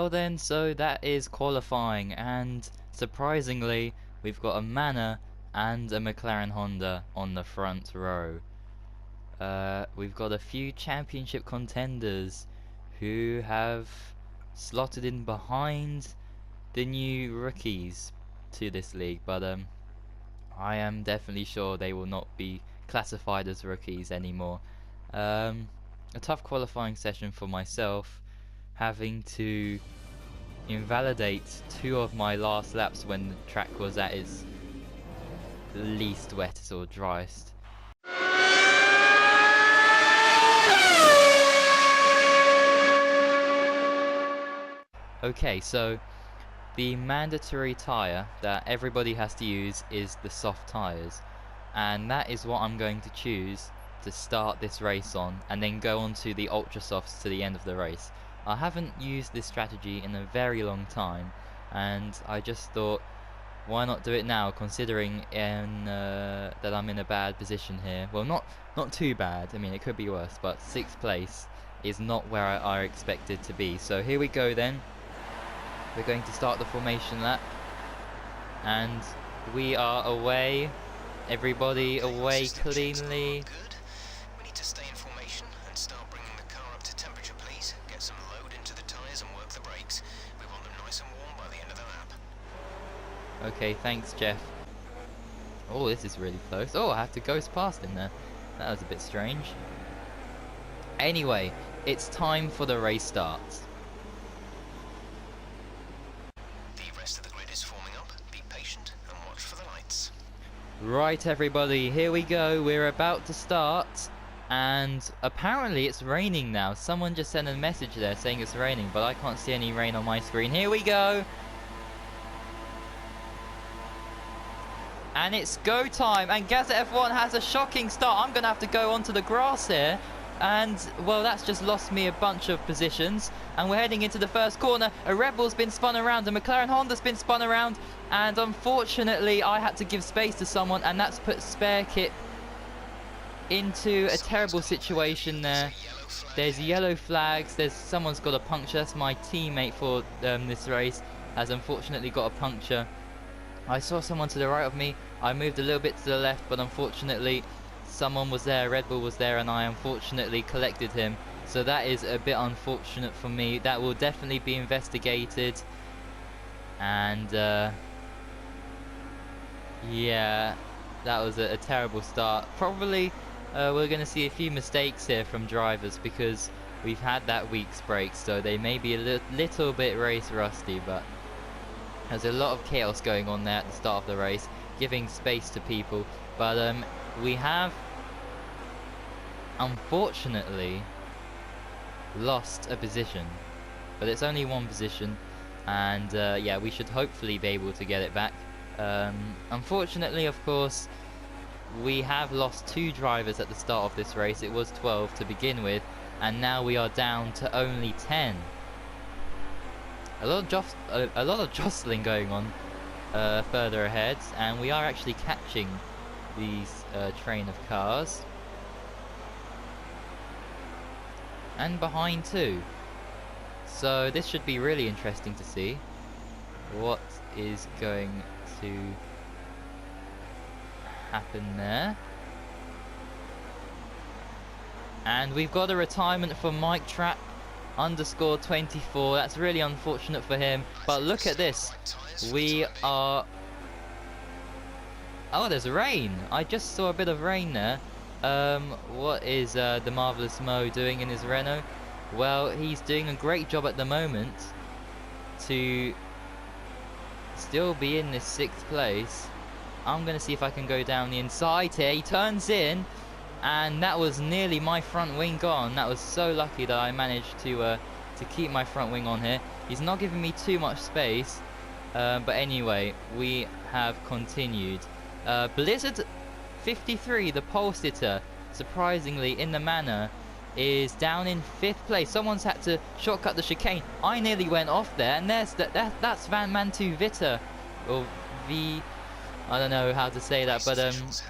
Well then, so that is qualifying, and surprisingly, we've got a Manor and a McLaren Honda on the front row. We've got a few championship contenders who have slotted in behind the new rookies to this league, but I am definitely sure they will not be classified as rookies anymore. A tough qualifying session for myself, having to invalidate 2 of my last laps when the track was at its least wettest or driest. Okay, so the mandatory tyre that everybody has to use is the soft tyres, and that is what I'm going to choose to start this race on, and then go on to the ultra softs to the end of the race. I haven't used this strategy in a very long time, and I just thought, why not do it now, considering that I'm in a bad position here. Well, not too bad, I mean it could be worse, but 6th place is not where I expected to be. So here we go then. We're going to start the formation lap, and we are away. Everybody away cleanly. Good. We need to stay in formation and start bringing the car up to temperature, please. Get some load into the tyres and work the brakes. We want them nice and warm by the end of the lap. Okay, thanks, Jeff. Oh, this is really close. Oh, I have to ghost past him there. That was a bit strange. Anyway, it's time for the race start. Right everybody, here we go, we're about to start, and apparently it's raining now. Someone just sent a message there saying it's raining, but I can't see any rain on my screen. Here we go! And it's go time, and Gazette F1 has a shocking start. I'm going to have to go onto the grass here, and well, that's just lost me a bunch of positions, and we're heading into the first corner. A Red Bull's been spun around, a McLaren Honda's been spun around, and unfortunately I had to give space to someone, and that's put Spare Kit into a terrible situation there. There's yellow flags, someone's got a puncture. That's my teammate for this race, has unfortunately got a puncture. I saw someone to the right of me, I moved a little bit to the left, but unfortunately someone was there, Red Bull was there, and I unfortunately collected him. So that is a bit unfortunate for me. That will definitely be investigated. And yeah, that was a terrible start. Probably we're going to see a few mistakes here from drivers, because we've had that week's break, so they may be a little bit race rusty, but there's a lot of chaos going on there at the start of the race, giving space to people. But we have unfortunately lost a position, but it's only one position, and yeah, we should hopefully be able to get it back. Unfortunately, of course, we have lost 2 drivers at the start of this race. It was 12 to begin with, and now we are down to only 10. A lot of jostling going on further ahead, and we are actually catching these train of cars, and behind too. So this should be really interesting to see what is going to happen there. And we've got a retirement for Mike Trap _24. That's really unfortunate for him, but look at this, we are... Oh, there's rain. I just saw a bit of rain there. What is the Marvelous Mo doing in his Renault? Well, he's doing a great job at the moment to still be in this 6th place. I'm going to see if I can go down the inside here. He turns in, and that was nearly my front wing gone. That was so lucky that I managed to keep my front wing on here. He's not giving me too much space, but anyway, we have continued. Blizzard 53, the pole sitter, surprisingly in the Manor, is down in 5th place. Someone's had to shortcut the chicane. I nearly went off there, and that's Van Mantu Vitter, or I don't know how to say that, but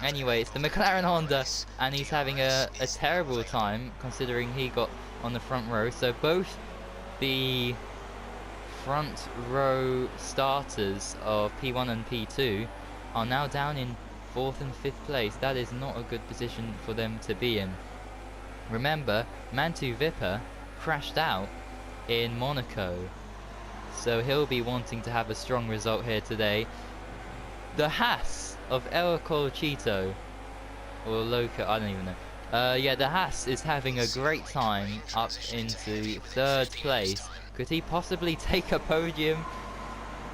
anyway, it's the McLaren Honda, and he's having a terrible time considering he got on the front row. So both the front row starters of P1 and P2 are now down in 4th and 5th place. That is not a good position for them to be in. Remember, Mantu Vipper crashed out in Monaco, so he'll be wanting to have a strong result here today. The Haas of El Colchito, or Loco, I don't even know. Yeah, the Haas is having a great time up into 3rd place. Could he possibly take a podium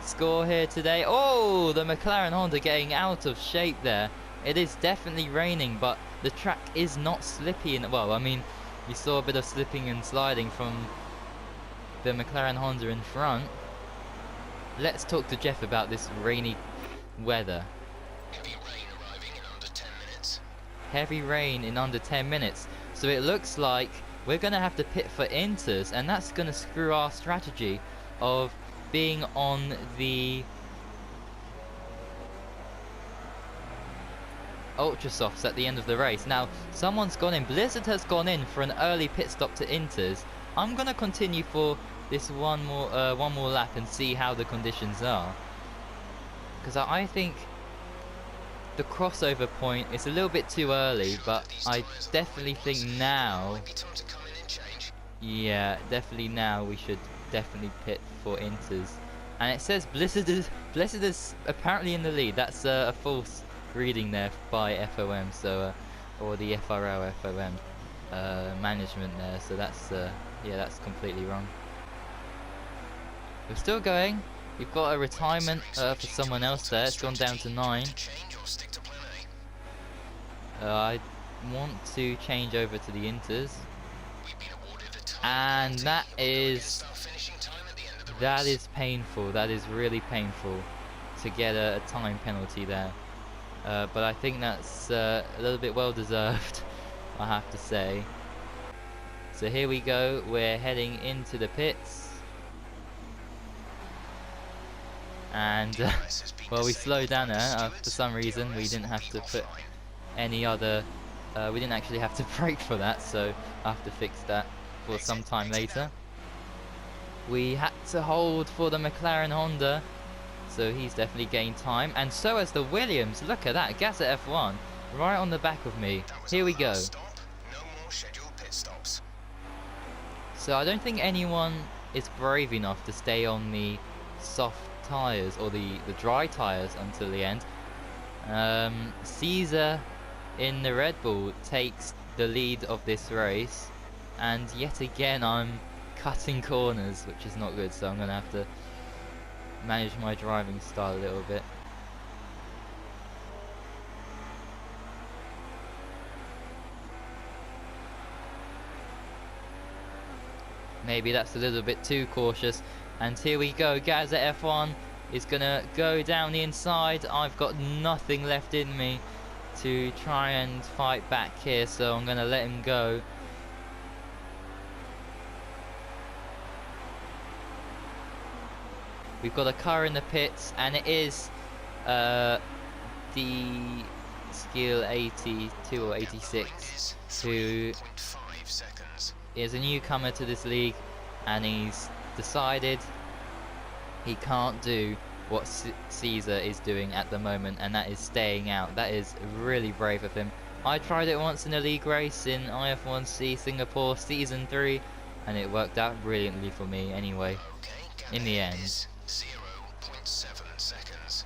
score here today? Oh, the McLaren Honda getting out of shape there. It is definitely raining, but the track is not slippy. Well, I mean, you saw a bit of slipping and sliding from the McLaren Honda in front. Let's talk to Jeff about this rainy weather. Heavy rain arriving in under 10 minutes. Heavy rain in under 10 minutes. So it looks like we're going to have to pit for inters, and that's going to screw our strategy of being on the ultra softs at the end of the race. Now, someone's gone in. Blizzard has gone in for an early pit stop to inters. I'm going to continue for this one more lap and see how the conditions are, because I think the crossover point is a little bit too early, but I definitely think now, yeah, definitely now we should definitely pit for inters. And it says Blizzard is apparently in the lead. That's a false reading there by FOM, so or the FRL FOM management there. So that's yeah, that's completely wrong. We're still going. We've got a retirement for someone else there. It's gone down to 9. I want to change over to the inters, and that is painful. That is really painful to get a time penalty there. But I think that's a little bit well deserved, I have to say. So here we go. We're heading into the pits. And well, we slowed down there for some reason. We didn't have to put any other we didn't actually have to brake for that, so I have to fix that for some time later. We had to hold for the McLaren Honda, so he's definitely gained time, and so has the Williams. Look at that, Gas at F1 right on the back of me. Here we go. So I don't think anyone is brave enough to stay on the soft tyres or the dry tyres until the end. Caesar in the Red Bull takes the lead of this race, and yet again I'm cutting corners, which is not good, so I'm going to have to manage my driving style a little bit. Maybe that's a little bit too cautious. And here we go, Gaza F1 is gonna go down the inside. I've got nothing left in me to try and fight back here, so I'm gonna let him go. We've got a car in the pits, and it is the Skill 82 or 86, who is a newcomer to this league, and he's decided he can't do what Caesar is doing at the moment, and that is staying out. That is really brave of him. I tried it once in a league race in IF1C Singapore Season 3, and it worked out brilliantly for me anyway, in the end. 0.7 seconds.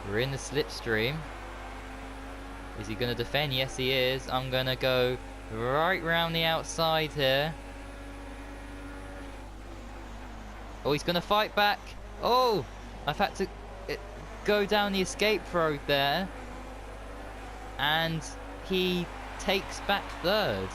We're in the slipstream. Is he going to defend? Yes, he is. I'm going to go right round the outside here. Oh, he's going to fight back. Oh, I've had to go down the escape road there. And he takes back third.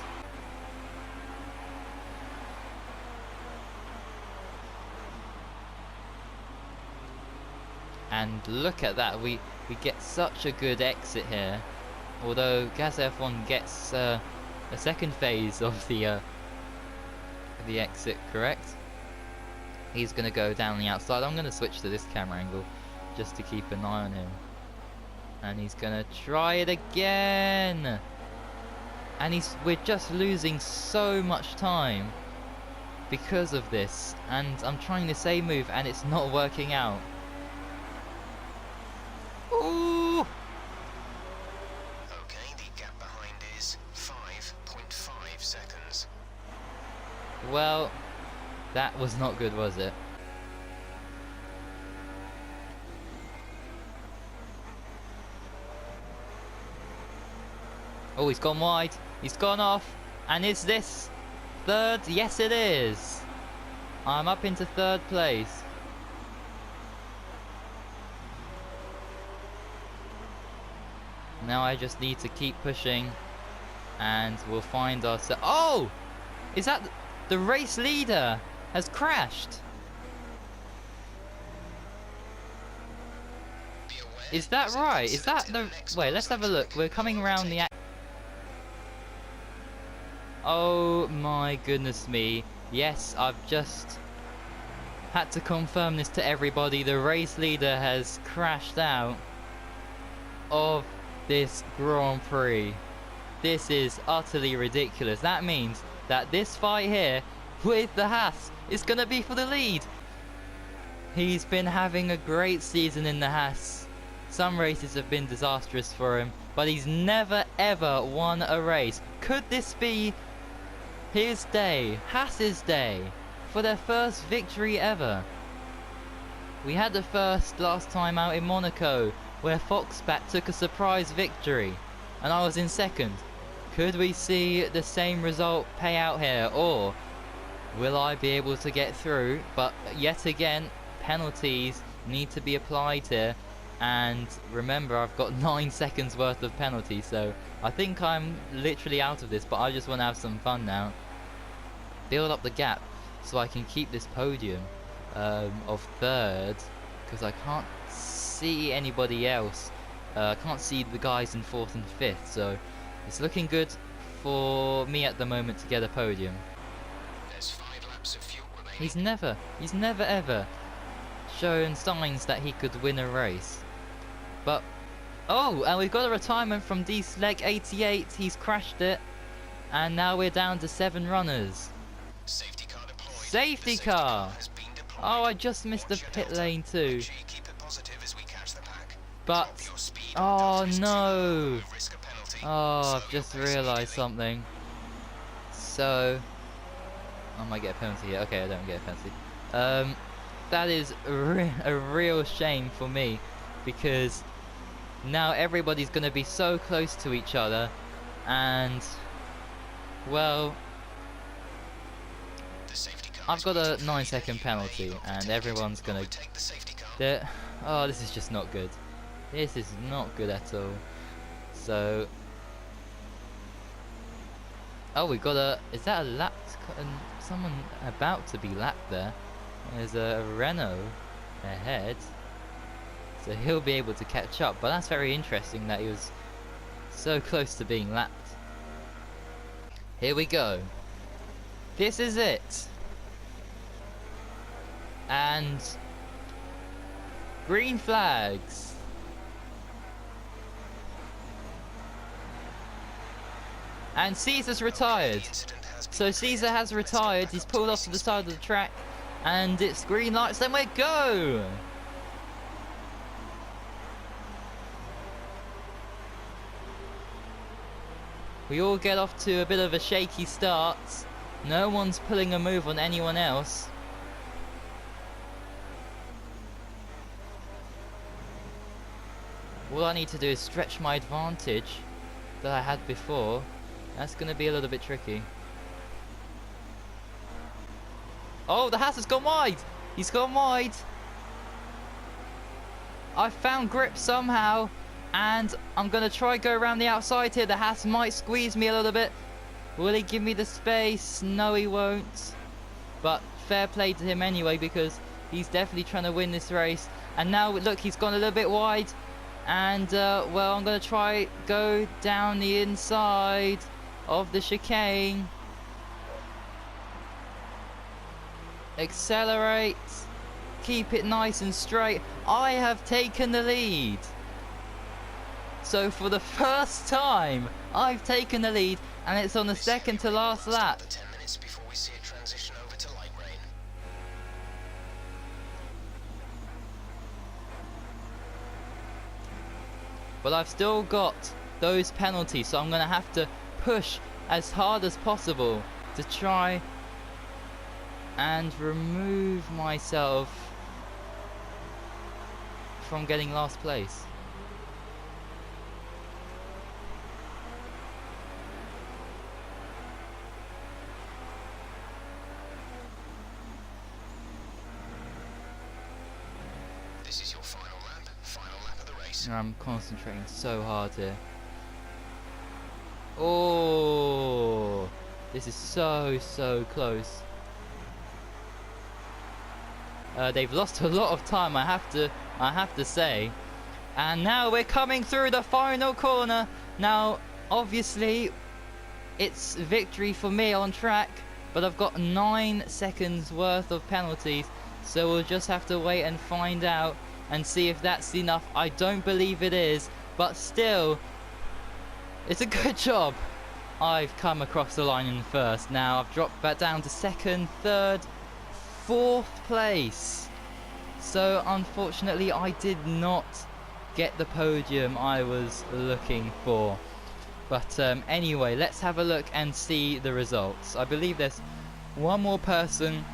And look at that, we get such a good exit here. Although Gaz F1 gets a second phase of the exit correct. He's going to go down the outside. I'm going to switch to this camera angle just to keep an eye on him. And he's going to try it again. And we're just losing so much time. because of this, and I'm trying the same move and it's not working out. Ooh! Okay, the gap behind is 5.5 seconds. Well, that was not good, was it? Oh, he's gone wide. He's gone off. And is this third? Yes, it is. I'm up into third place. Now I just need to keep pushing and we'll find ourselves. Oh! Is that the race leader has crashed? Is that right? Is that the... Wait, let's have a look. We're coming around the... Oh my goodness me. Yes, I've just had to confirm this to everybody. The race leader has crashed out of this Grand Prix. This is utterly ridiculous. That means that this fight here with the Haas is going to be for the lead. He's been having a great season in the Haas. Some races have been disastrous for him, but he's never ever won a race. Could this be his day, Haas's day, for their first victory ever? We had the first last time out in Monaco, where Foxbat took a surprise victory, and I was in second. Could we see the same result pay out here, or will I be able to get through? But yet again, penalties need to be applied here, and remember, I've got 9 seconds worth of penalties, so I think I'm literally out of this, but I just want to have some fun now. Build up the gap so I can keep this podium of third, because I can't see anybody else. I can't see the guys in 4th and 5th, so it's looking good for me at the moment to get a podium. There's 5 laps of fuel remaining. He's never ever shown signs that he could win a race. But, oh, and we've got a retirement from D-Sleg88, he's crashed it, and now we're down to 7 runners. Safety car deployed. Safety car! Has been deployed. Oh, I just missed the pit lane too. Make sure you keep it positive as we catch the pack. But, Drop your speed oh and don't no! risk a penalty. Oh, Slow I've just your pace realised immediately. something. So, I might get a penalty here. Okay, I don't get a penalty. That is a real shame for me, because now everybody's going to be so close to each other, and, well, The safety car I've got a is waiting for 9-second you. penalty, There you go. and Take everyone's it. going to... Overtake the safety car. Oh, this is just not good. This is not good at all. So... Oh, we got a... Is that a lap? Someone about to be lapped there. There's a Renault ahead. So he'll be able to catch up. But that's very interesting that he was so close to being lapped. Here we go. This is it. And... green flags. And Caesar's retired. So Caesar has retired, he's pulled off to the side of the track, and it's green lights, then we go! We all get off to a bit of a shaky start. No one's pulling a move on anyone else. All I need to do is stretch my advantage that I had before. That's going to be a little bit tricky. Oh, the Haas has gone wide! He's gone wide! I found grip somehow, and I'm going to try go around the outside here. The Haas might squeeze me a little bit. Will he give me the space? No, he won't. But fair play to him anyway, because he's definitely trying to win this race. And now, look, he's gone a little bit wide. And, well, I'm going to try go down the inside of the chicane. Accelerate. Keep it nice and straight. I have taken the lead. So for the first time, I've taken the lead, and it's on the second to last lap. 10 minutes before we see a transition over to light but I've still got those penalties, so I'm going to have to push as hard as possible to try and remove myself from getting last place. This is your final lap of the race. I'm concentrating so hard here. Oh, this is so close. They've lost a lot of time, I have to say. And now we're coming through the final corner. Now, obviously, it's victory for me on track, but I've got 9 seconds worth of penalties, so we'll just have to wait and find out and see if that's enough. I don't believe it is, but still, it's a good job. I've come across the line in first. Now I've dropped back down to second, third, fourth place. So unfortunately I did not get the podium I was looking for. But anyway, let's have a look and see the results. I believe there's one more person.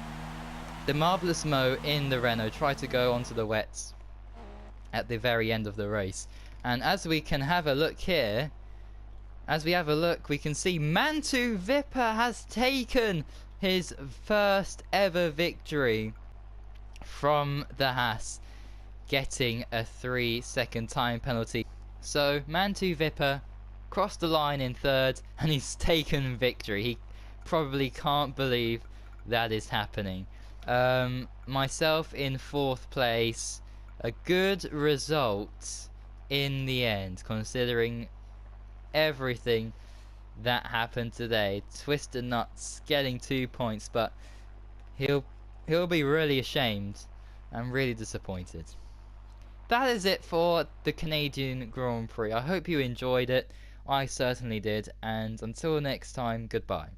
The Marvellous Mo in the Renault tried to go onto the wets at the very end of the race. And as we can have a look here, we can see Mantu Vipper has taken his first ever victory from the Haas, getting a 3-second time penalty. So Mantu Vipper crossed the line in third and he's taken victory. He probably can't believe that is happening. Myself in fourth place, a good result in the end, considering everything that happened today. Twisted Nuts getting 2 points, but he'll be really ashamed and really disappointed. That is it for the Canadian Grand Prix. I hope you enjoyed it. I certainly did, and until next time, goodbye.